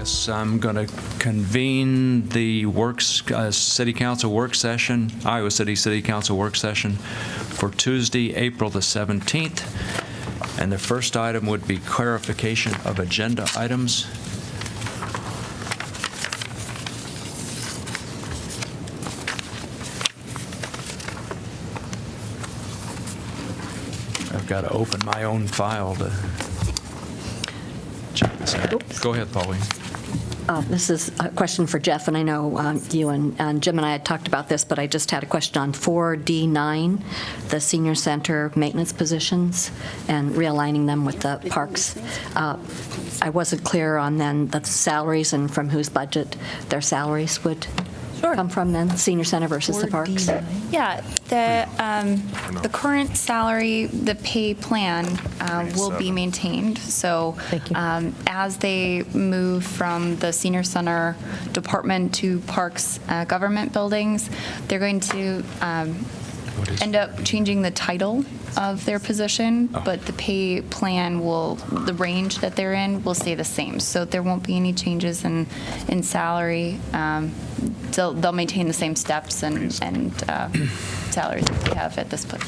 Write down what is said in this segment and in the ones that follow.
Yes, I'm going to convene the City Council work session, Iowa City Council work session for Tuesday, April the 17th. And the first item would be clarification of agenda items. I've got to open my own file to check this out. Go ahead, Pauline. This is a question for Jeff, and I know you and Jim and I had talked about this, but I just had a question on 4D9, the senior center maintenance positions, and realigning them with the parks. I wasn't clear on then the salaries and from whose budget their salaries would come from then, senior center versus the parks? Yeah, the current salary, the pay plan will be maintained. So as they move from the senior center department to parks government buildings, they're going to end up changing the title of their position, but the pay plan the range that they're in will stay the same. So there won't be any changes in salary. They'll maintain the same steps and salaries that we have at this time.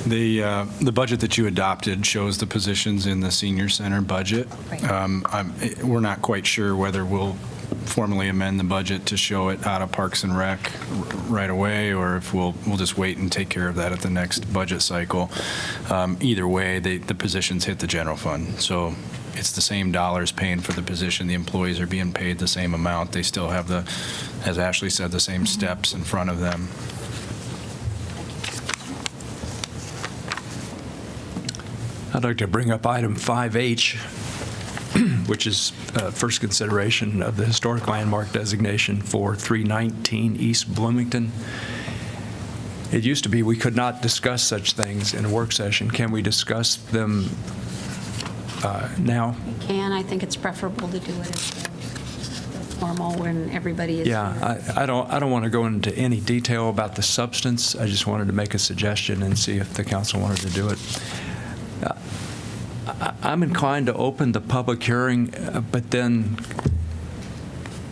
The budget that you adopted shows the positions in the senior center budget. Right. We're not quite sure whether we'll formally amend the budget to show it out of Parks and Rec right away, or if we'll just wait and take care of that at the next budget cycle. Either way, the positions hit the general fund. So it's the same dollars paying for the position. The employees are being paid the same amount. They still have as Ashley said, the same steps in front of them. I'd like to bring up item 5H, which is first consideration of the historic landmark designation for 319 East Bloomington. It used to be we could not discuss such things in a work session. Can we discuss them now? We can. I think it's preferable to do it as formal when everybody is here. Yeah, I don't want to go into any detail about the substance. I just wanted to make a suggestion and see if the council wanted to do it. I'm inclined to open the public hearing, but then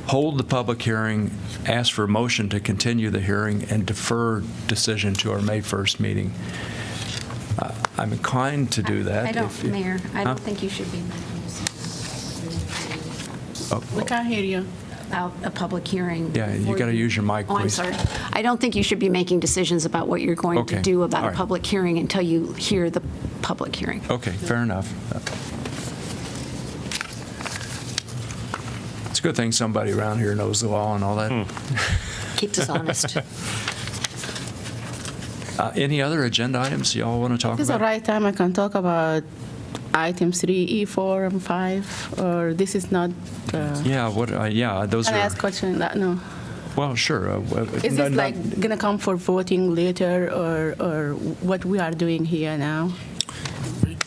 hold the public hearing, ask for a motion to continue the hearing, and defer decision to our May 1st meeting. I'm inclined to do that. Mayor, I don't think you should be making decisions. We can't hear you. About a public hearing. Yeah, you got to use your mic, Oh, I'm please. sorry. I don't think you should be making decisions about what you're going Okay. to do about All a right. public hearing until you hear the public hearing. Okay, fair enough. It's a good thing somebody around here knows the law and all that. Keeps us honest. Any other agenda items y'all want to talk This is the about? right time I can talk about item 3E, 4, and 5, or this is not. Yeah, those Can I are, ask question? No. well, sure. Is this like gonna come for voting later, or what we are doing here now?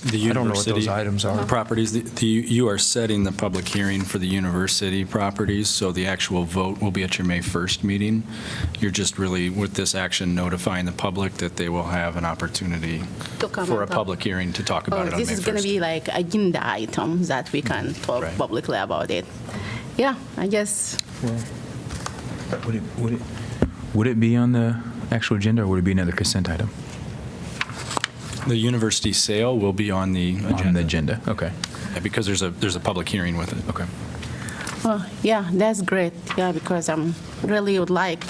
The I don't know what those items are. properties, you are setting the public hearing for the university properties, so the actual vote will be at your May 1st meeting. You're just really, with this action, notifying the public that they will have an opportunity To come for a and talk. public hearing to talk about it on May 1st. This is gonna be like agenda item that we can talk Right. publicly about it. Yeah, I guess. Would it be on the actual agenda, or would it be another consent item? The university sale will be on the agenda. On the agenda, okay. Yeah, because there's a public hearing with it. Okay. Well, yeah, that's great. Yeah, because really would like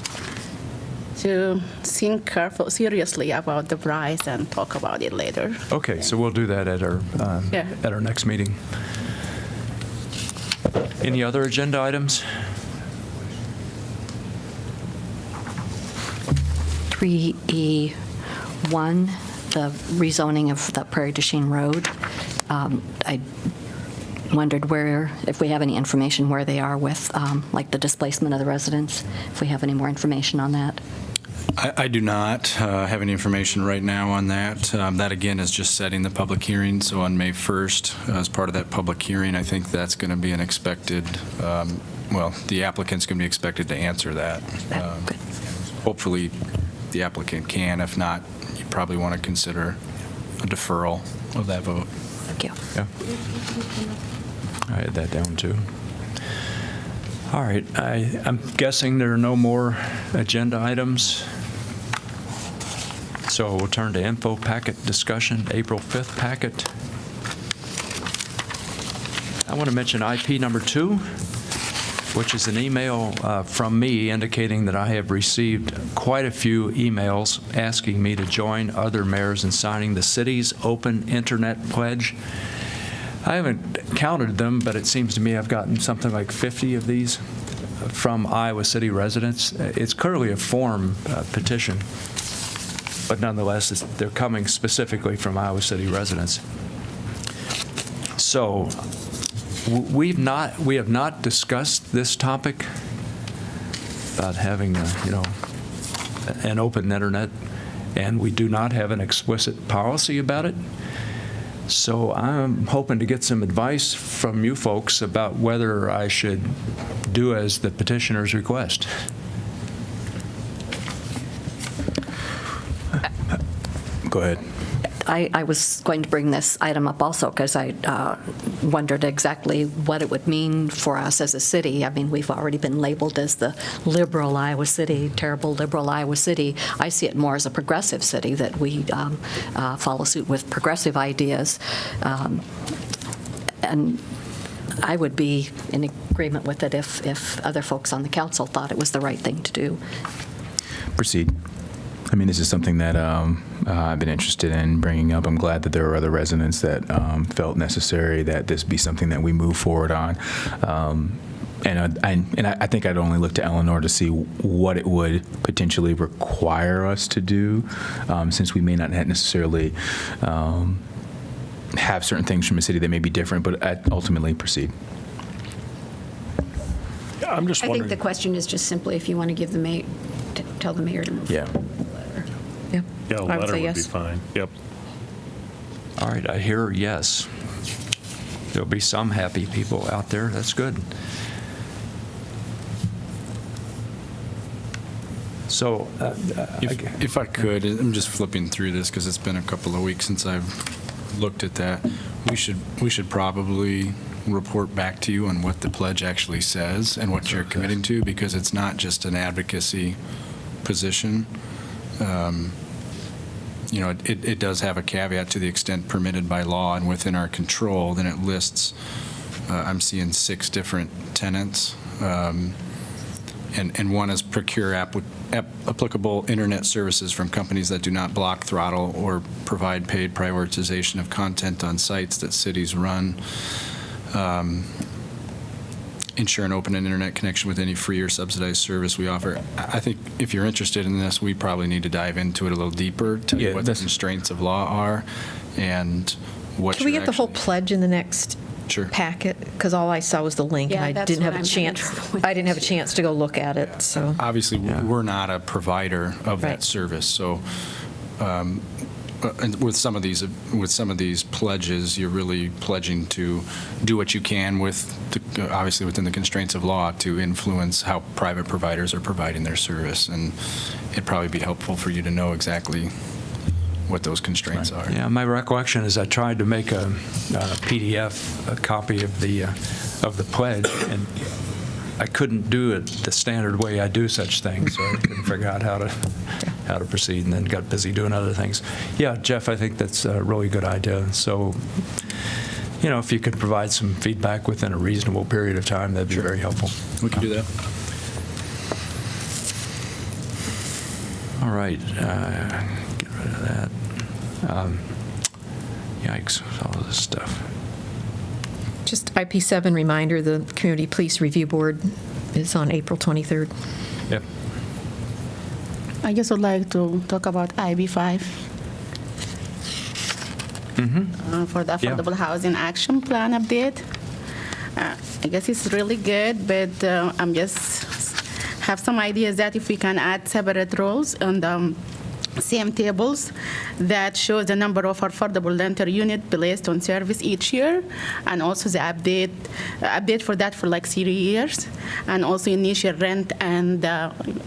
to think seriously about the price and talk about it later. Okay, so we'll do that at Yeah. our next meeting. Any other agenda items? 3E1, the rezoning of the Prairie du Chien Road. I wondered if we have any information where they are with, like the displacement of the residents, if we have any more information on that. I do not have any information right now on that. That, again, is just setting the public hearing. So on May 1st, as part of that public hearing, I think that's going to be an expected, the applicant's going to be expected to answer that. Good. Hopefully, the applicant can. If not, you probably want to consider a deferral of that vote. Thank you. Yeah. I had that down too. All right, I'm guessing there are no more agenda items. So we'll turn to info packet discussion, April 5th packet. I want to mention IP number 2, which is an email from me indicating that I have received quite a few emails asking me to join other mayors in signing the city's open internet pledge. I haven't counted them, but it seems to me I've gotten something like 50 of these from Iowa City residents. It's clearly a form petition, but nonetheless, they're coming specifically from Iowa City residents. So we have not discussed this topic about having an open internet, and we do not have an explicit policy about it. So I'm hoping to get some advice from you folks about whether I should do as the petitioners request. Go ahead. I was going to bring this item up also because I wondered exactly what it would mean for us as a city. I mean, we've already been labeled as the liberal Iowa city, terrible liberal Iowa city. I see it more as a progressive city, that we follow suit with progressive ideas. And I would be in agreement with it if other folks on the council thought it was the right thing to do. Proceed. I mean, this is something that I've been interested in bringing up. I'm glad that there are other residents that felt necessary that this be something that we move forward on. And I think I'd only look to Eleanor to see what it would potentially require us to do, since we may not necessarily have certain things from a city that may be different, but I'd ultimately proceed. I'm just I wondering. think the question is just simply if you want to give the mayor, tell the mayor to move Yeah. forward. Yeah, a I would letter say would be yes. fine. Yep. All right, I hear yes. There'll be some happy people out there. That's good. So, If I could, I'm just flipping through this because it's been a couple of weeks since I've looked at that. We should probably report back to you on what the pledge actually says and what you're committing to, because it's not just an advocacy position. It does have a caveat: to the extent permitted by law and within our control. Then it lists, I'm seeing 6 different tenants. And one is procure applicable internet services from companies that do not block, throttle, or provide paid prioritization of content on sites that cities run. Ensure an open internet connection with any free or subsidized service we offer. I think if you're interested in this, we probably need to dive into it a little deeper, tell you Yeah, what the that's- constraints of law are, and what Can we you're get the whole actually- pledge in the next Sure. packet? Because all I saw was the link, and Yeah, I that's didn't what have a I'm chance. having trouble I didn't have a chance to go look at it, so. Obviously, we're not a provider of that Right. service, so and with some of these pledges, you're really pledging to do what you can obviously within the constraints of law, to influence how private providers are providing their service, and it'd probably be helpful for you to know exactly what those constraints are. yeah, my recollection is I tried to make a PDF, a copy of the pledge, and I couldn't do it the standard way I do such things, so I couldn't figure out how to proceed, and then got busy doing other things. Yeah, Jeff, I think that's a really good idea. So, if you could provide some feedback within a reasonable period of time, that'd be very helpful. We can do that. All right, get rid of that. Yikes, all of this stuff. Just IP7 reminder, the Community Police Review Board is on April 23rd. Yep. I just would like to talk about IB5 for the Yeah. Affordable Housing Action Plan update. I guess it's really good, but I'm just have some ideas that if we can add separate rows on the same tables that shows the number of affordable rental unit placed on service each year, and also the update for that for like 3 years, and also initial rent and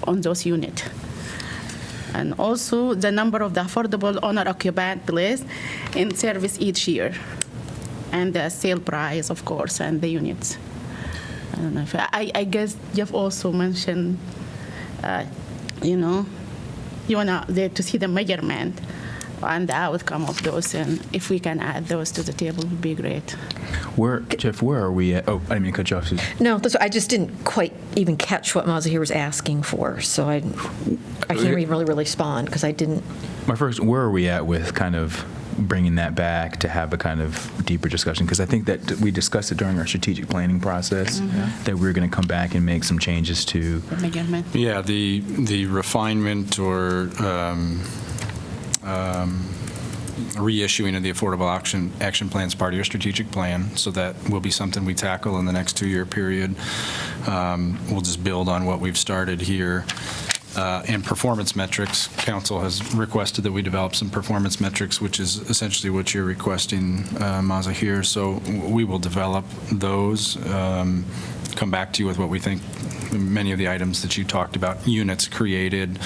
on those units. And also the number of the affordable owner-occupied place in service each year. and the sale price, of course, and the units. I don't know if I guess Jeff also mentioned, you know, you want there to see the measurement and the outcome of those, and if we can add those to the table, would be great. Jeff, where are we at? Oh, I didn't mean to cut you off, Susan. No, I just didn't quite even catch what Mazahir was asking for, so I can't even really respond because I didn't. Where are we at with kind of bringing that back to have a kind of deeper discussion? Because I think that we discussed it during our strategic planning process, that we were going to come back and make some changes to. The measurement. Yeah, the refinement or reissuing of the Affordable Action Plan is part of your strategic plan, so that will be something we tackle in the next 2-year period. We'll just build on what we've started here. And performance metrics, council has requested that we develop some performance metrics, which is essentially what you're requesting, Mazahir. So we will develop those, come back to you with what we think, many of the items that you talked about, units created,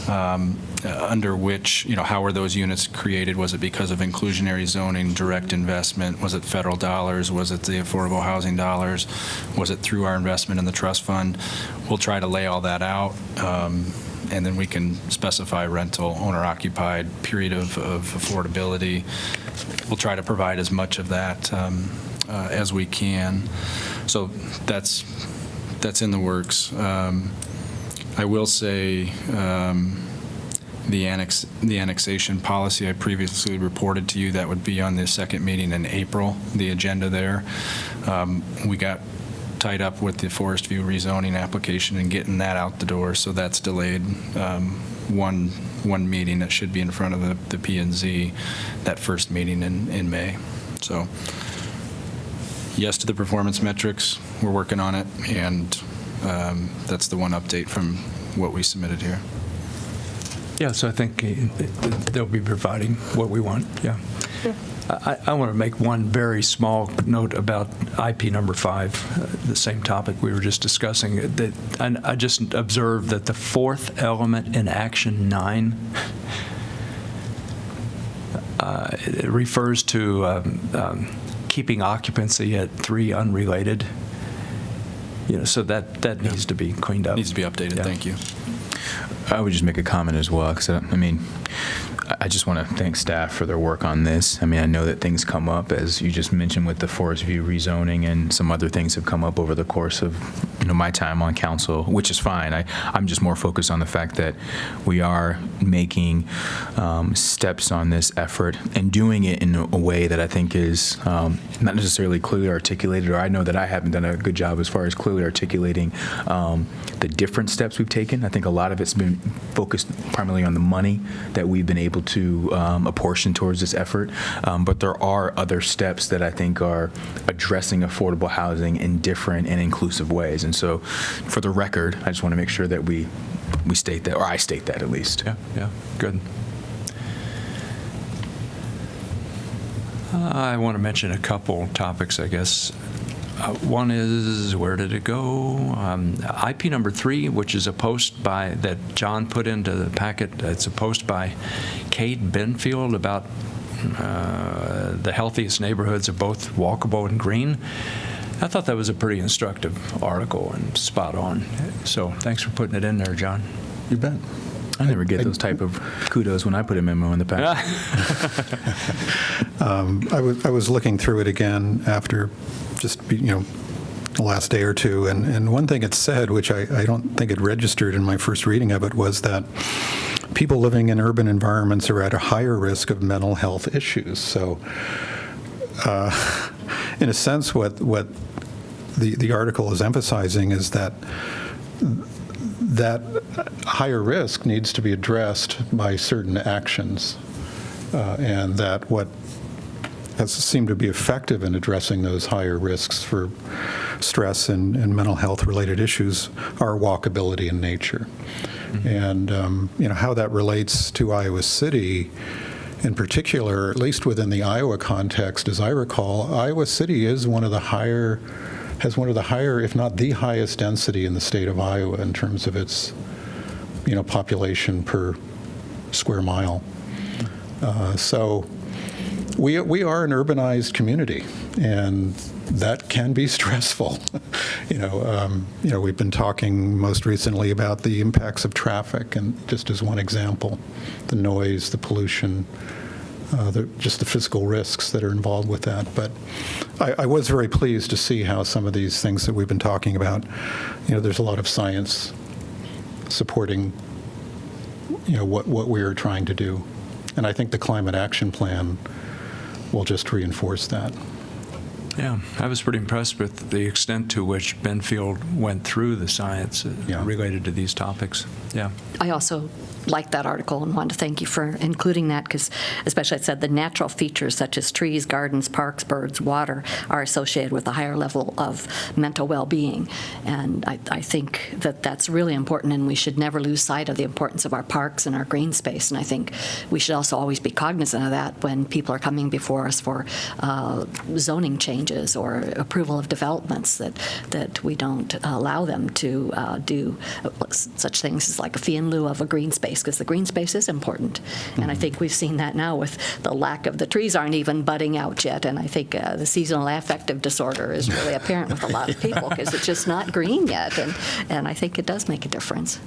under which, how were those units created? Was it because of inclusionary zoning, direct investment? Was it federal dollars? Was it the affordable housing dollars? Was it through our investment in the trust fund? We'll try to lay all that out, and then we can specify rental, owner-occupied, period of affordability. We'll try to provide as much of that as we can. So that's in the works. I will say the annexation policy I previously reported to you, that would be on the second meeting in April, the agenda there. We got tied up with the Forest View rezoning application and getting that out the door, so that's delayed one meeting that should be in front of the P&Z, that first meeting in May. So yes to the performance metrics, we're working on it, and that's the one update from what we submitted here. Yeah, so I think they'll be providing what we want, yeah. I want to make one very small note about IP number 5, the same topic we were just discussing. And I just observed that the fourth element in Action 9 it refers to keeping occupancy at 3 unrelated. So that needs to be cleaned up. Needs to be updated, Yeah. Thank you. I would just make a comment as well, because, I just want to thank staff for their work on this. I know that things come up, as you just mentioned, with the Forest View rezoning, and some other things have come up over the course of my time on council, which is fine. I'm just more focused on the fact that we are making steps on this effort and doing it in a way that I think is not necessarily clearly articulated, or I know that I haven't done a good job as far as clearly articulating the different steps we've taken. I think a lot of it's been focused primarily on the money that we've been able to apportion towards this effort, but there are other steps that I think are addressing affordable housing in different and inclusive ways. And so, for the record, I just want to make sure that we state that, or I state that at least. Yeah, good. I want to mention a couple topics, I guess. One is, where did it go? IP number 3, which is a post that John put into the packet. It's a post by Cade Benfield about the healthiest neighborhoods are both walkable and green. I thought that was a pretty instructive article and spot on. So thanks for putting it in there, John. You bet. I never get those type of kudos when I put a memo in the packet. I was looking through it again after just, the last day or two, and one thing it said, which I don't think it registered in my first reading of it, was that people living in urban environments are at a higher risk of mental health issues. So, in a sense, what the article is emphasizing is that higher risk needs to be addressed by certain actions, and that what has seemed to be effective in addressing those higher risks for stress and mental health related issues are walkability in nature. Mm-hmm. And how that relates to Iowa City in particular, at least within the Iowa context, as I recall, Iowa City is one of the higher, if not the highest density in the state of Iowa in terms of its, population per square mile. So we are an urbanized community, and that can be stressful. We've been talking most recently about the impacts of traffic, and just as one example, the noise, the pollution, just the physical risks that are involved with that. But I was very pleased to see how some of these things that we've been talking about, there's a lot of science supporting, what we're trying to do. And I think the Climate Action Plan will just reinforce that. Yeah, I was pretty impressed with the extent to which Benfield went through the science related to these topics. Yeah. I also liked that article and wanted to thank you for including that, because especially it said the natural features such as trees, gardens, parks, birds, water are associated with a higher level of mental well-being. And I think that that's really important, and we should never lose sight of the importance of our parks and our green space. And I think we should also always be cognizant of that when people are coming before us for zoning changes or approval of developments, that we don't allow them to do such things as like a fee in lieu of a green space, because the green space is important. And I think we've seen that now with the lack of the trees aren't even budding out yet. And I think the seasonal affective disorder is really apparent with a lot of people because it's just not green yet. And I think it does make a difference.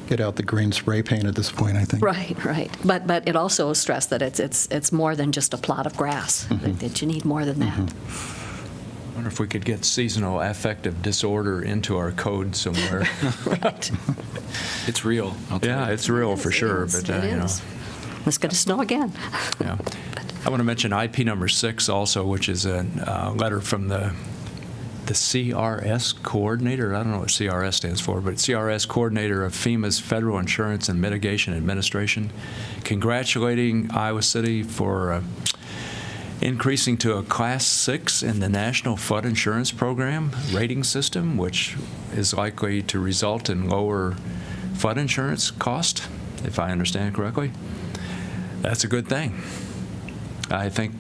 Get out the green spray paint at this point, I think. Right. But it also stressed that it's more than just a plot of grass, that you need more than that. I wonder if we could get seasonal affective disorder into our code somewhere. Right. It's real. I'll tell Yeah, you. it's real for sure. But It is. It's going to snow again. Yeah. I want to mention IP number 6 also, which is a letter from the CRS coordinator. I don't know what CRS stands for, but CRS coordinator of FEMA's Federal Insurance and Mitigation Administration, congratulating Iowa City for increasing to a Class 6 in the National Flood Insurance Program rating system, which is likely to result in lower flood insurance cost, if I understand correctly. That's a good thing. I think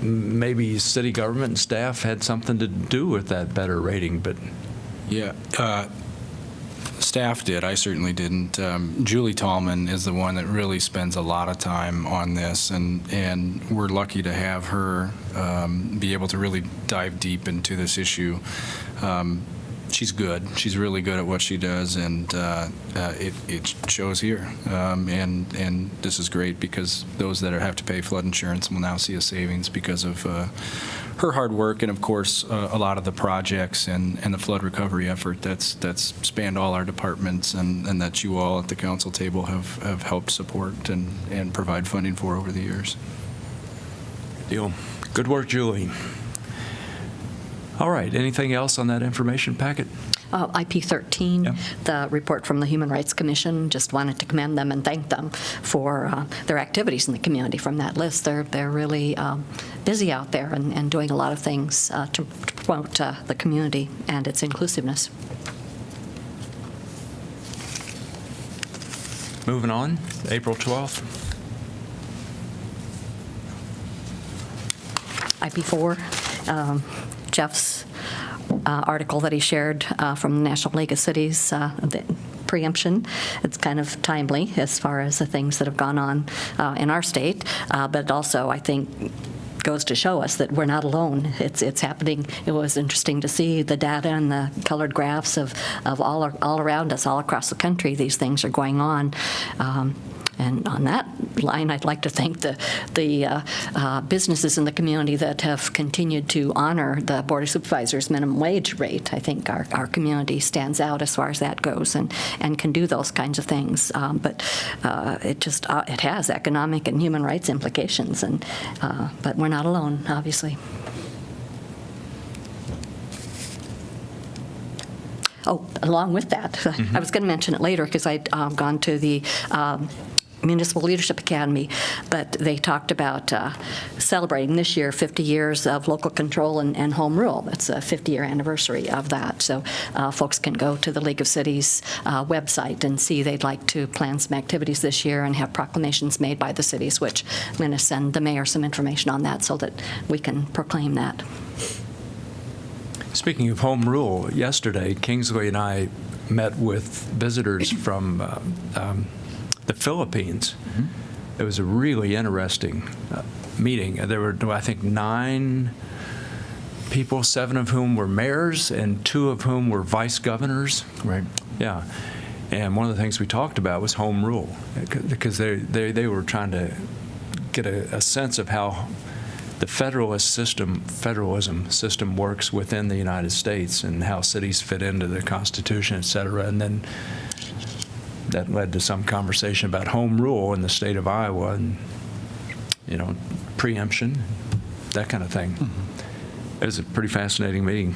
maybe city government and staff had something to do with that better rating, but Yeah, staff did. I certainly didn't. Julie Tallman is the one that really spends a lot of time on this, and we're lucky to have her be able to really dive deep into this issue. She's good. She's really good at what she does, and it shows here. And this is great because those that have to pay flood insurance will now see a savings because of her hard work, and of course a lot of the projects and the flood recovery effort that's spanned all our departments, and that you all at the council table have helped support and provide funding for over the years. deal. Good work, Julie. All right, anything else on that information packet? IP 13, Yeah. the report from the Human Rights Commission, just wanted to commend them and thank them for their activities in the community from that list. They're really busy out there and doing a lot of things to promote the community and its inclusiveness. Moving on, April 12th. IP4, Jeff's article that he shared from the National League of Cities, the preemption. It's kind of timely as far as the things that have gone on in our state, but also I think goes to show us that we're not alone. It's happening. It was interesting to see the data and the colored graphs of all around us, all across the country. These things are going on. And on that line, I'd like to thank the businesses in the community that have continued to honor the Board of Supervisors minimum wage rate. I think our community stands out as far as that goes and can do those kinds of things. But it has economic and human rights implications. But we're not alone, obviously. Oh, along with that, I was going to mention it later because I'd gone to the Municipal Leadership Academy, but they talked about celebrating this year 50 years of local control and home rule. It's a 50-year anniversary of that. So folks can go to the League of Cities website and see they'd like to plan some activities this year and have proclamations made by the cities, which I'm going to send the mayor some information on that so that we can proclaim that. Speaking of home rule, yesterday, Kingsley and I met with visitors from the Philippines It was a really interesting meeting. There were, I think, 9 people, 7 of whom were mayors and 2 of whom were vice governors. Right. Yeah. And one of the things we talked about was home rule, because they were trying to get a sense of how the federalism system works within the United States and how cities fit into the Constitution, et cetera. And then that led to some conversation about home rule in the state of Iowa and, preemption, that kind of thing. Mm-hmm. It was a pretty fascinating meeting.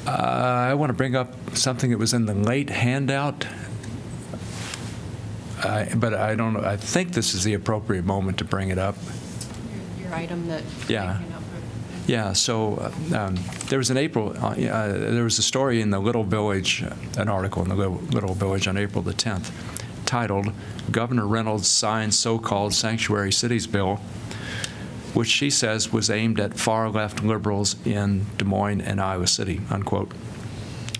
I want to bring up something that was in the late handout, but I don't know. I think this is the appropriate moment to bring it up. Your item that. Yeah. Yeah, so there was there was a story in the Little Village, an article in the Little Village on April the 10th, titled, "Governor Reynolds Signs So-Called Sanctuary Cities Bill," which she says was aimed at far-left liberals in Des Moines and Iowa City, unquote.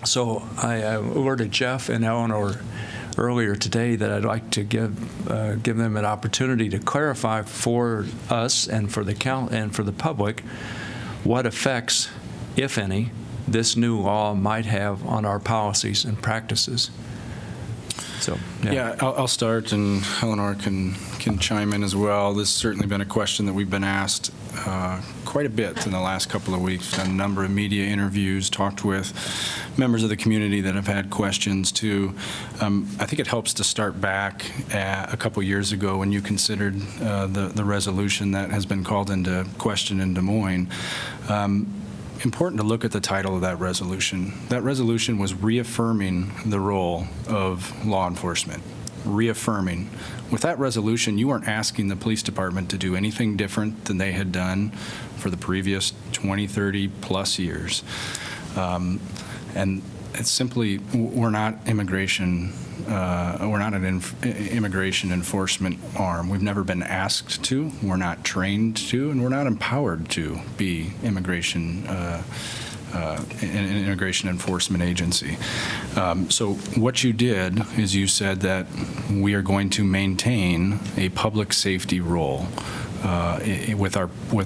So I alerted Jeff and Eleanor earlier today that I'd like to give them an opportunity to clarify for us and for the public what effects, if any, this new law might have on our policies and practices. So, Yeah, I'll start, and Eleanor can chime in as well. This has certainly been a question that we've been asked quite a bit in the last couple of weeks. Done a number of media interviews, talked with members of the community that have had questions too. I think it helps to start back a couple years ago when you considered the resolution that has been called into question in Des Moines. Important to look at the title of that resolution. That resolution was reaffirming the role of law enforcement. Reaffirming. With that resolution, you weren't asking the police department to do anything different than they had done for the previous 20, 30 plus years. And it's simply, we're not immigration. We're not an immigration enforcement arm. We've never been asked to, we're not trained to, and we're not empowered to be an immigration enforcement agency. So what you did is you said that we are going to maintain a public safety role with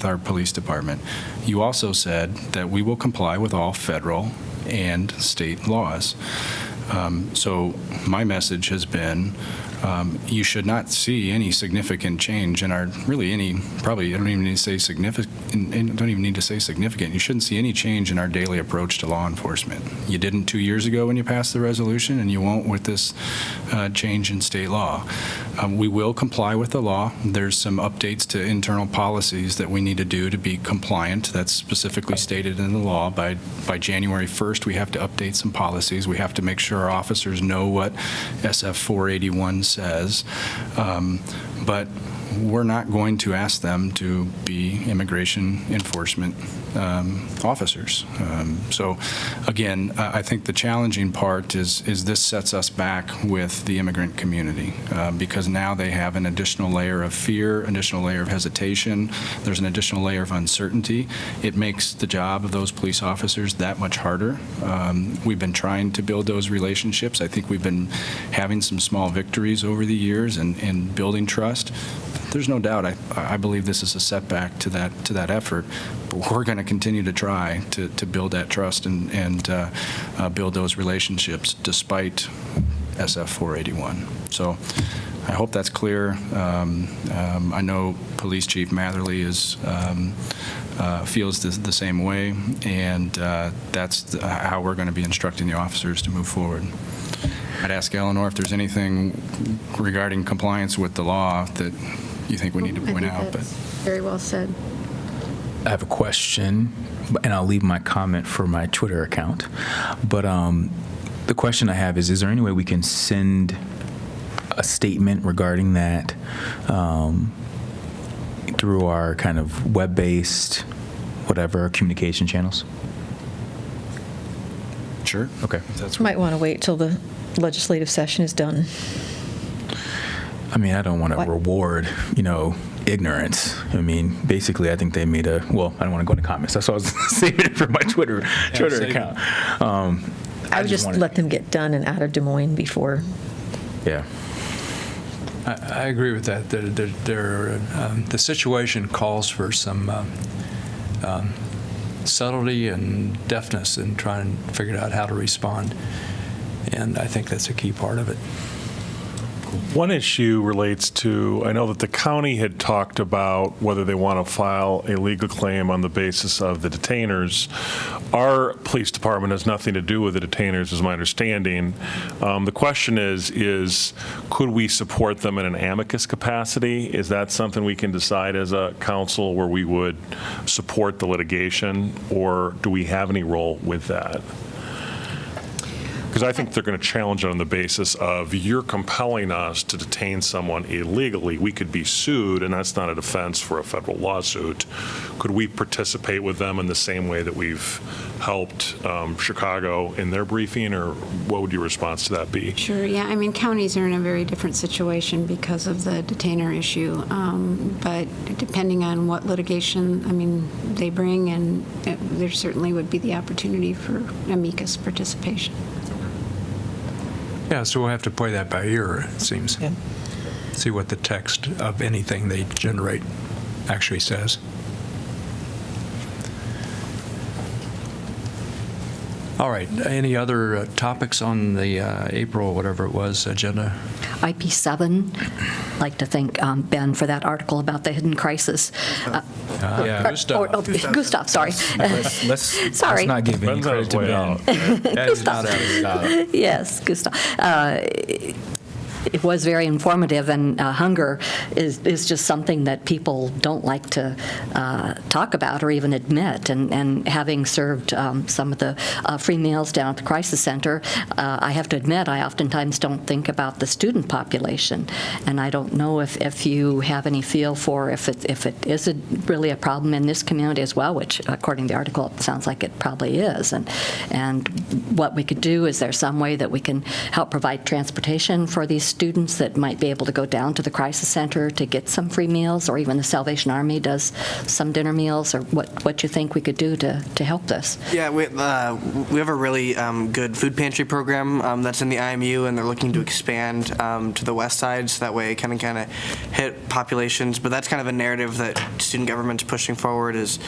our police department. You also said that we will comply with all federal and state laws. So my message has been, you should not see any significant change in our, probably I don't even need to say significant, you shouldn't see any change in our daily approach to law enforcement. You didn't 2 years ago when you passed the resolution, and you won't with this change in state law. We will comply with the law. There's some updates to internal policies that we need to do to be compliant. That's specifically stated in the law. By January 1st, we have to update some policies. We have to make sure our officers know what SF 481 says. But we're not going to ask them to be immigration enforcement officers. So again, I think the challenging part is this sets us back with the immigrant community because now they have an additional layer of fear, additional layer of hesitation. There's an additional layer of uncertainty. It makes the job of those police officers that much harder. We've been trying to build those relationships. I think we've been having some small victories over the years and building trust. There's no doubt. I believe this is a setback to that effort, but we're going to continue to try to build that trust and build those relationships despite SF 481. So I hope that's clear. I know Police Chief Matherly feels the same way, and that's how we're going to be instructing the officers to move forward. I'd ask Eleanor if there's anything regarding compliance with the law that you think we need to point out. But Very well said. I have a question, and I'll leave my comment for my Twitter account. But the question I have is there any way we can send a statement regarding that through our kind of web-based, whatever, communication channels? Sure. Okay. That's Might want to wait till the legislative session is done. I mean, I don't want to reward, ignorance. I mean, basically, I think they made I don't want to go into comments. That's why I was saving it for my Twitter account. I would just wanted- let them get done and out of Des Moines before. Yeah. I agree with that. The situation calls for some subtlety and deftness in trying to figure out how to respond, and I think that's a key part of it. One issue relates to, I know that the county had talked about whether they want to file a legal claim on the basis of the detainers. Our police department has nothing to do with the detainers, is my understanding. The question is could we support them in an amicus capacity? Is that something we can decide as a council where we would support the litigation, or do we have any role with that? Because I think they're going to challenge it on the basis of you're compelling us to detain someone illegally. We could be sued, and that's not a defense for a federal lawsuit. Could we participate with them in the same way that we've helped Chicago in their briefing, or what would your response to that be? Sure, yeah, I mean, counties are in a very different situation because of the detainer issue, but depending on what litigation, I mean, they bring, and there certainly would be the opportunity for amicus participation. Yeah, so we'll have to play that by ear, it seems. Yeah. See what the text of anything they generate actually says. All right, any other topics on the April, whatever it was, agenda? IP7, I'd like to thank Ben for that article about the hidden crisis. Yeah, Gustav, sorry. Let's Sorry. not give any Depends on credit his to way Ben. out. That is not our job. Yes, Gustav. It was very informative, and hunger is just something that people don't like to talk about or even admit. And having served some of the free meals down at the crisis center, I have to admit I oftentimes don't think about the student population, and I don't know if you have any feel for if it is really a problem in this community as well, which according to the article it sounds like it probably is. And what we could do, is there some way that we can help provide transportation for these students that might be able to go down to the crisis center to get some free meals, or even the Salvation Army does some dinner meals, or what you think we could do to help this? Yeah, we have a really good food pantry program that's in the IMU, and they're looking to expand to the west side, so that way it kind of hit populations. But that's kind of a narrative that student government's pushing forward, is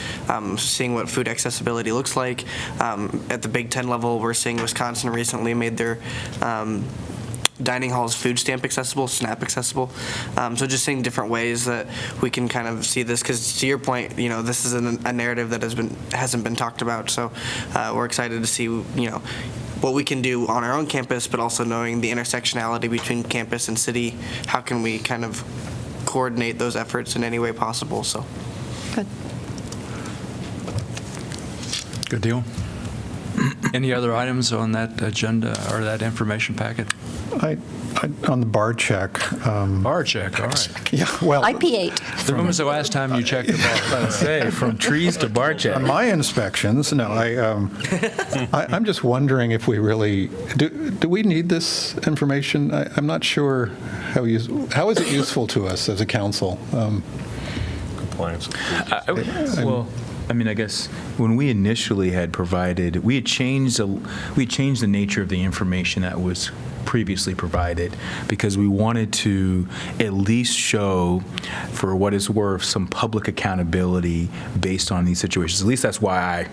seeing what food accessibility looks like. At the Big Ten level, we're seeing Wisconsin recently made their dining halls food stamp accessible, SNAP accessible. So just seeing different ways that we can kind of see this, because to your point, this is a narrative that hasn't been talked about. So we're excited to see, what we can do on our own campus, but also knowing the intersectionality between campus and city. How can we kind of coordinate those efforts in any way possible? So. Good. Good deal. Any other items on that agenda or that information packet? On the bar check. Bar check, all right. Yeah, well. IP8. When was the last time you checked the bar? Let's say, from trees to bar check. On my inspections, no, I'm just wondering if we really, do we need this information? I'm not sure how is it useful to us as a council? Compliance. Well, I mean, I guess when we initially had provided, we had changed the nature of the information that was previously provided, because we wanted to at least show, for what it's worth, some public accountability based on these situations. At least that's why I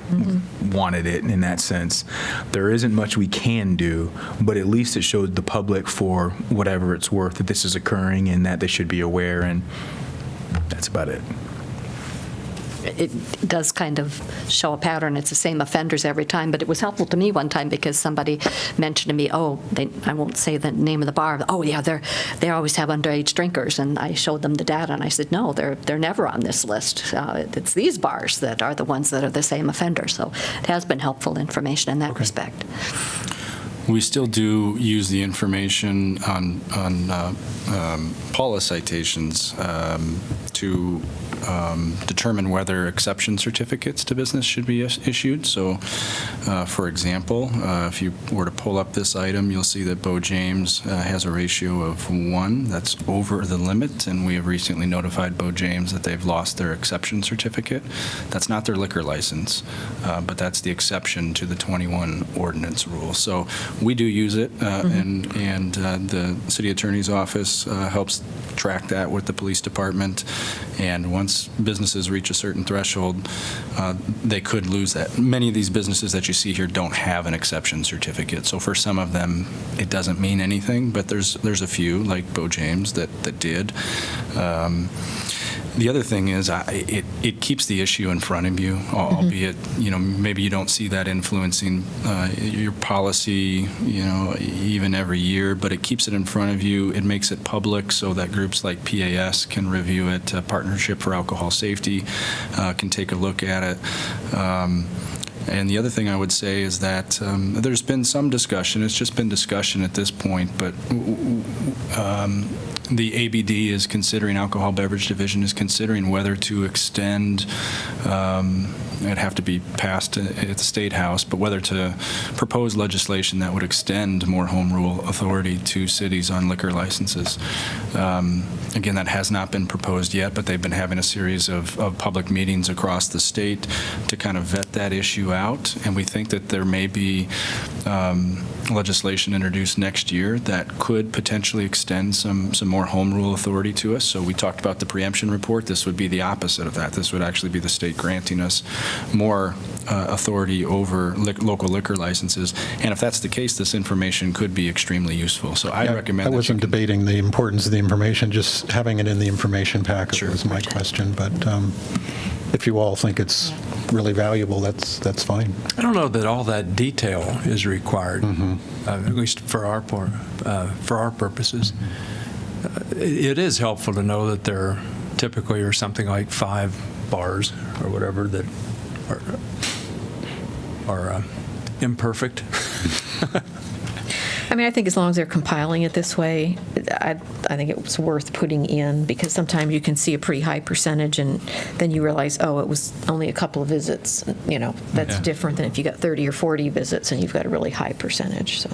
wanted it in that sense. There isn't much we can do, but at least it showed the public, for whatever it's worth, that this is occurring and that they should be aware, and that's about it. It does kind of show a pattern. It's the same offenders every time, but it was helpful to me one time because somebody mentioned to me, I won't say the name of the bar, yeah, they always have underage drinkers, and I showed them the data, and I said, no, they're never on this list. It's these bars that are the ones that are the same offenders, so it has been helpful information in that respect. We still do use the information on Paula citations to determine whether exception certificates to business should be issued. So, for example, if you were to pull up this item, you'll see that Bo James has a ratio of 1. That's over the limit, and we have recently notified Bo James that they've lost their exception certificate. That's not their liquor license, but that's the exception to the 21 ordinance rule. So we do use it, and the city attorney's office helps track that with the police department. And once businesses reach a certain threshold, they could lose that. Many of these businesses that you see here don't have an exception certificate. So for some of them, it doesn't mean anything, but there's a few, like Bo James, that did. The other thing is it keeps the issue in front of you, albeit, maybe you don't see that influencing your policy, even every year, but it keeps it in front of you. It makes it public so that groups like PAS can review it, Partnership for Alcohol Safety can take a look at it. And the other thing I would say is that there's been some discussion, it's just been discussion at this point, but the ABD is considering, Alcohol Beverage Division is considering whether to extend, it'd have to be passed at the State House, but whether to propose legislation that would extend more home rule authority to cities on liquor licenses. Again, that has not been proposed yet, but they've been having a series of public meetings across the state to kind of vet that issue out, and we think that there may be legislation introduced next year that could potentially extend some more home rule authority to us. So we talked about the preemption report. This would be the opposite of that. This would actually be the state granting us more authority over local liquor licenses. And if that's the case, this information could be extremely useful. So I recommend I wasn't debating the importance of the information, just having it in the information packet was my question. But if you all think it's really valuable, that's fine. I don't know that all that detail is required, at least for our purposes. It is helpful to know that there typically are something like 5 bars or whatever that are imperfect. I mean, I think as long as they're compiling it this way, I think it's worth putting in, because sometimes you can see a pretty high percentage and then you realize, oh, it was only a couple of visits. That's Yeah. different than if you got 30 or 40 visits and you've got a really high percentage. So.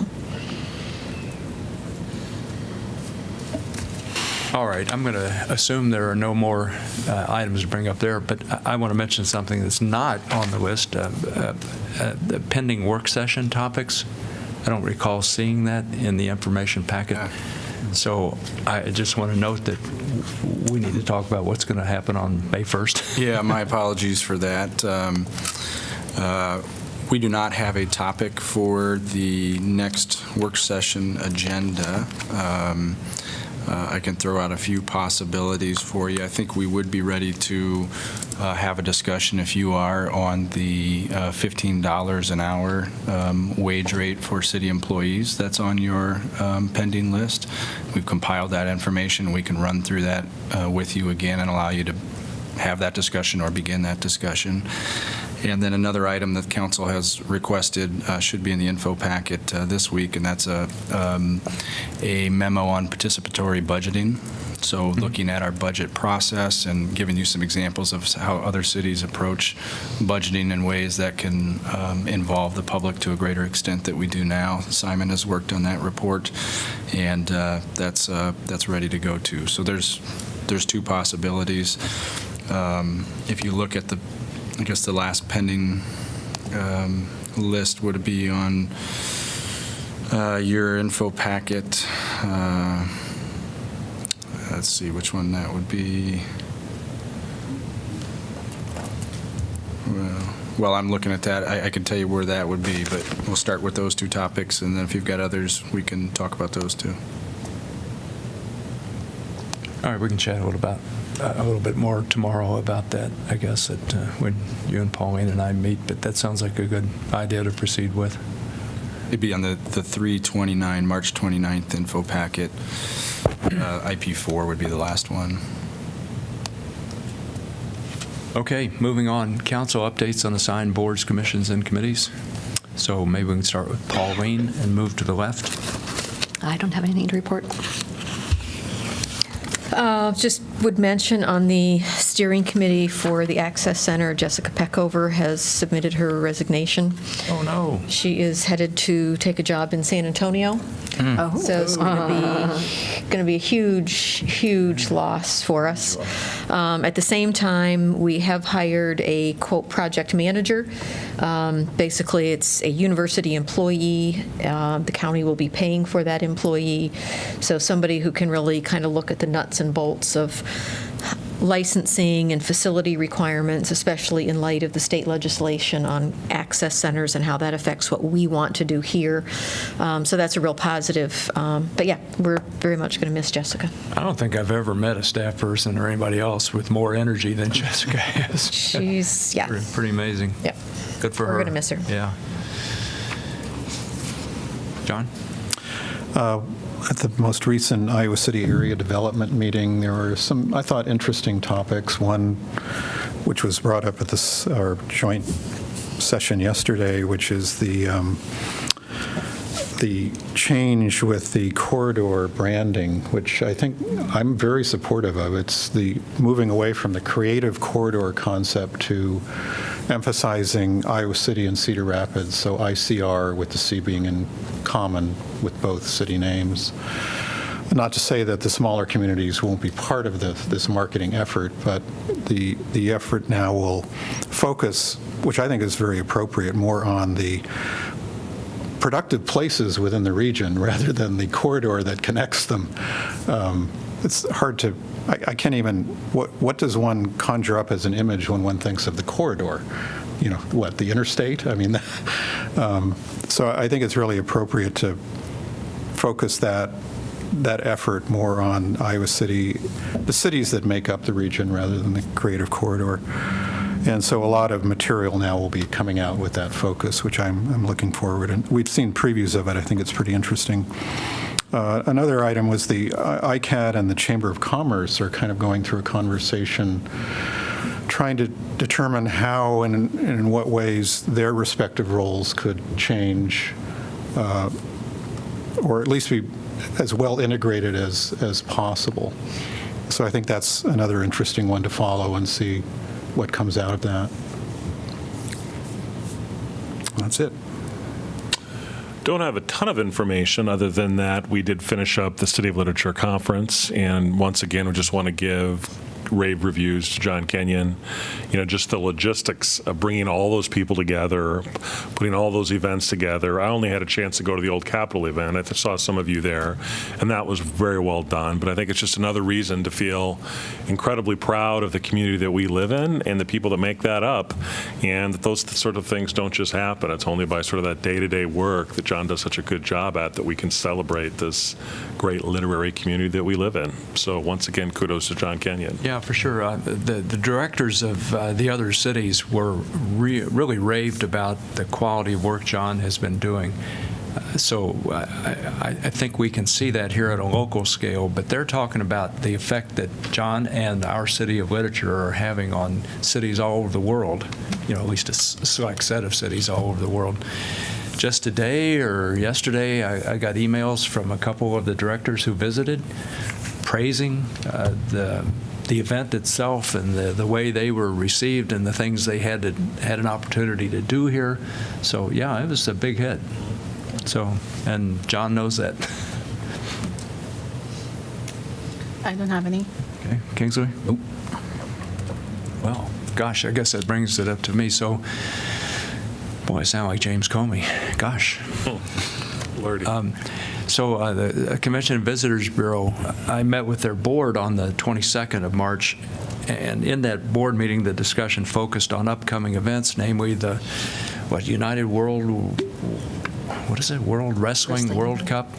All right, I'm going to assume there are no more items to bring up there, but I want to mention something that's not on the list, the pending work session topics. I don't recall seeing that in the information packet. So I just want to note that we need to talk about what's going to happen on May 1st. Yeah, my apologies for that. We do not have a topic for the next work session agenda. I can throw out a few possibilities for you. I think we would be ready to have a discussion, if you are, on the $15 an hour wage rate for city employees that's on your pending list. We've compiled that information. We can run through that with you again and allow you to have that discussion or begin that discussion. And then another item that council has requested should be in the info packet this week, and that's a memo on participatory budgeting. So looking at our budget process and giving you some examples of how other cities approach budgeting in ways that can involve the public to a greater extent that we do now. Simon has worked on that report, and that's ready to go too. So there's 2 possibilities. If you look at I guess the last pending list would be on your info packet. Let's see which one that would be. Well, I'm looking at that. I can tell you where that would be, but we'll start with those 2 topics, and then if you've got others, we can talk about those too. All right, we can chat a little bit more tomorrow about that, I guess, when you and Pauline and I meet, but that sounds like a good idea to proceed with. It'd be on the 3/29, March 29th info packet. IP4 would be the last one. Okay, moving on. Council updates on assigned boards, commissions, and committees. So maybe we can start with Pauline and move to the left. I don't have anything to report. Just would mention on the steering committee for the Access Center, Jessica Peckover has submitted her resignation. Oh, no. She is headed to take a job in San Antonio. Oh. So it's going to be a huge loss for us. At the same time, we have hired a, quote, project manager. Basically, it's a university employee. The county will be paying for that employee. So somebody who can really kind of look at the nuts and bolts of licensing and facility requirements, especially in light of the state legislation on access centers and how that affects what we want to do here. So that's a real positive. But yeah, we're very much going to miss Jessica. I don't think I've ever met a staff person or anybody else with more energy than Jessica has. She's, yeah. Pretty amazing. Yeah. Good for her. We're going to miss her. Yeah. John? At the most recent Iowa City Area Development meeting, there were some, I thought, interesting topics. One, which was brought up at our joint session yesterday, which is the change with the corridor branding, which I think I'm very supportive of. It's the moving away from the creative corridor concept to emphasizing Iowa City and Cedar Rapids, so ICR with the C being in common with both city names. Not to say that the smaller communities won't be part of this marketing effort, but the effort now will focus, which I think is very appropriate, more on the productive places within the region rather than the corridor that connects them. It's hard to, I can't even, what does one conjure up as an image when one thinks of the corridor? You know, what, the interstate? I mean, so I think it's really appropriate to focus that effort more on Iowa City, the cities that make up the region rather than the creative corridor. And so a lot of material now will be coming out with that focus, which I'm looking forward. And we've seen previews of it. I think it's pretty interesting. Another item was the ICAD and the Chamber of Commerce are kind of going through a conversation trying to determine how and in what ways their respective roles could change or at least be as well integrated as possible. So I think that's another interesting one to follow and see what comes out of that. That's it. Don't have a ton of information other than that we did finish up the City of Literature Conference, and once again, we just want to give rave reviews to John Kenyon. You know, just the logistics of bringing all those people together, putting all those events together. I only had a chance to go to the Old Capitol event. I saw some of you there, and that was very well done. But I think it's just another reason to feel incredibly proud of the community that we live in and the people that make that up, and that those sort of things don't just happen. It's only by sort of that day-to-day work that John does such a good job at that we can celebrate this great literary community that we live in. So once again, kudos to John Kenyon. Yeah, for sure. The directors of the other cities were really raved about the quality of work John has been doing. So I think we can see that here at a local scale, but they're talking about the effect that John and our City of Literature are having on cities all over the world, you know, at least a select set of cities all over the world. Just today or yesterday, I got emails from a couple of the directors who visited praising the event itself and the way they were received and the things they had an opportunity to do here. So yeah, it was a big hit. So, and John knows that. I don't have any. Okay, Kingsley? Nope. Well, gosh, I guess that brings it up to me. So, boy, I sound like James Comey. Gosh. Lordy. So the Convention and Visitors Bureau, I met with their board on the 22nd of March, and in that board meeting, the discussion focused on upcoming events, namely the United World, what is it, World Wrestling World Cup.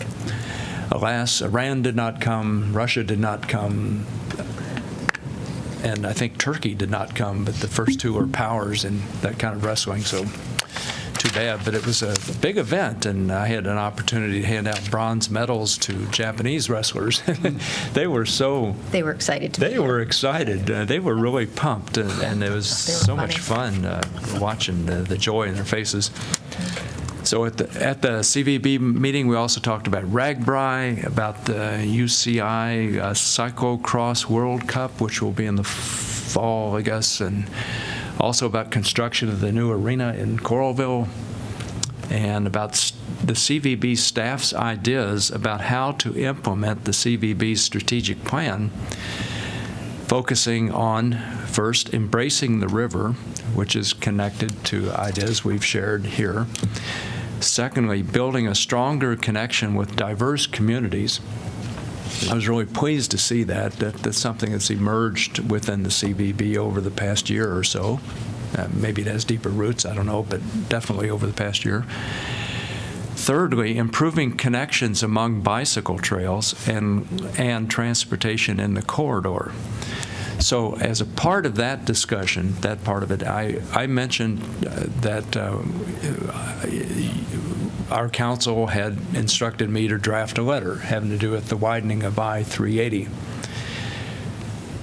Alas, Iran did not come, Russia did not come, and I think Turkey did not come, but the first two are powers in that kind of wrestling, so too bad. But it was a big event, and I had an opportunity to hand out bronze medals to Japanese wrestlers. They were excited. They were excited. They were really pumped, and it was so much fun watching the joy in their faces. So at the CVB meeting, we also talked about RAGBRAI, about the UCI Cyclocross World Cup, which will be in the fall, I guess, and also about construction of the new arena in Coralville, and about the CVB staff's ideas about how to implement the CVB strategic plan, focusing on, first, embracing the river, which is connected to ideas we've shared here. Secondly, building a stronger connection with diverse communities. I was really pleased to see that's something that's emerged within the CVB over the past year or so. Maybe it has deeper roots, I don't know, but definitely over the past year. Thirdly, improving connections among bicycle trails and transportation in the corridor. So as a part of that discussion, that part of it, I mentioned that our council had instructed me to draft a letter having to do with the widening of I-380.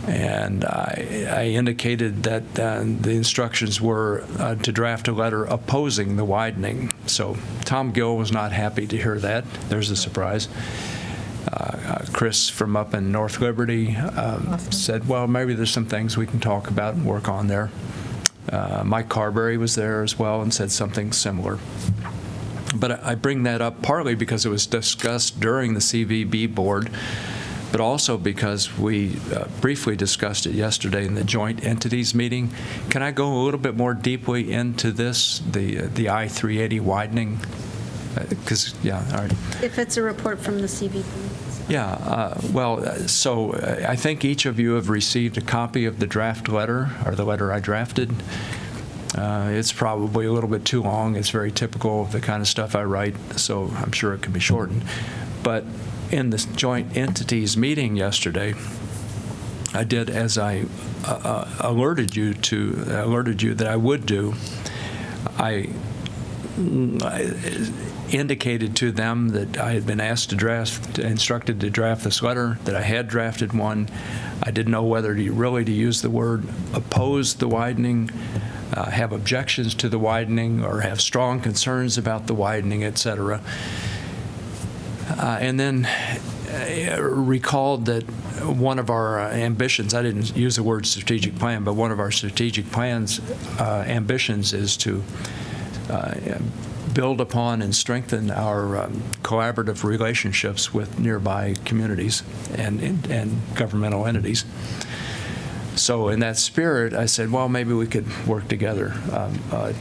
And I indicated that the instructions were to draft a letter opposing the widening. So Tom Gill was not happy to hear that. There's a surprise. Chris from up in North Liberty said, well, maybe there's some things we can talk about and work on there. Mike Carberry was there as well and said something similar. But I bring that up partly because it was discussed during the CVB board, but also because we briefly discussed it yesterday in the joint entities meeting. Can I go a little bit more deeply into this, the I-380 widening? Because, yeah, all right. If it's a report from the CVB. Yeah, so I think each of you have received a copy of the draft letter, or the letter I drafted. It's probably a little bit too long. It's very typical of the kind of stuff I write, so I'm sure it can be shortened. But in this joint entities meeting yesterday, I did as I alerted you that I would do. I indicated to them that I had been instructed to draft this letter, that I had drafted one. I didn't know whether to use the word oppose the widening, have objections to the widening, or have strong concerns about the widening, et cetera. And then recalled that one of our ambitions, I didn't use the word strategic plan, but one of our strategic plans ambitions is to build upon and strengthen our collaborative relationships with nearby communities and governmental entities. So in that spirit, I said, well, maybe we could work together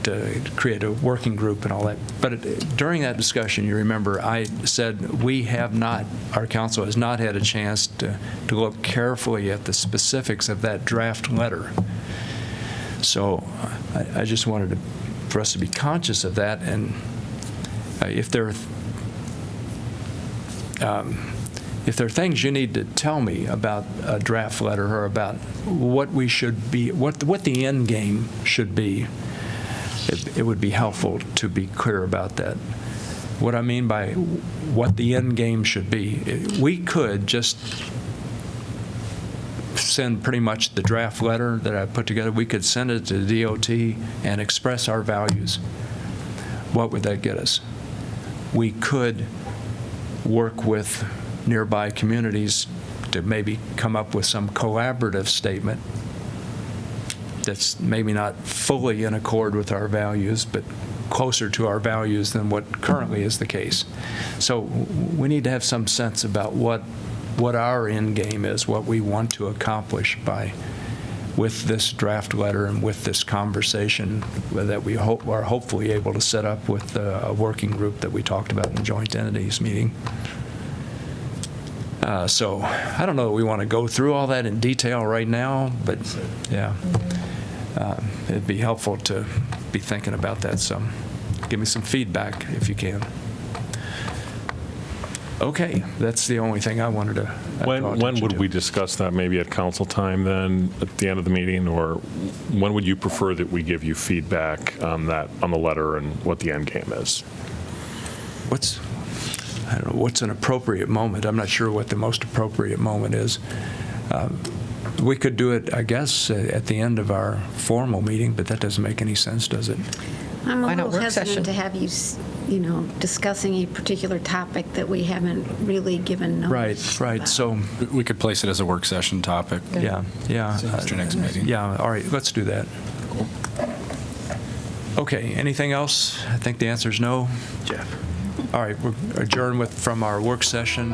to create a working group and all that. But during that discussion, you remember, I said our council has not had a chance to look carefully at the specifics of that draft letter. So I just wanted for us to be conscious of that, and if there are things you need to tell me about a draft letter or about what we should be, what the end game should be, it would be helpful to be clear about that. What I mean by what the end game should be, we could just send pretty much the draft letter that I put together. We could send it to the DOT and express our values. What would that get us? We could work with nearby communities to maybe come up with some collaborative statement that's maybe not fully in accord with our values, but closer to our values than what currently is the case. So we need to have some sense about what our end game is, what we want to accomplish with this draft letter and with this conversation that we are hopefully able to set up with a working group that we talked about in the joint entities meeting. So I don't know that we want to go through all that in detail right now, but yeah, it'd be helpful to be thinking about that some. Give me some feedback if you can. Okay, that's the only thing I wanted to draw When attention would to. we discuss that? Maybe at council time then, at the end of the meeting? Or when would you prefer that we give you feedback on the letter and what the end game is? I don't know, what's an appropriate moment? I'm not sure what the most appropriate moment is. We could do it, I guess, at the end of our formal meeting, but that doesn't make any sense, does it? I'm Why a not little work session? hesitant to have you, discussing a particular topic that we haven't really given notice. Right. about. So, We could place it as a work session topic. yeah. After next meeting. Yeah, all right, let's do that. Okay, anything else? I think the answer is no. Jeff. All right, we're adjourned from our work session.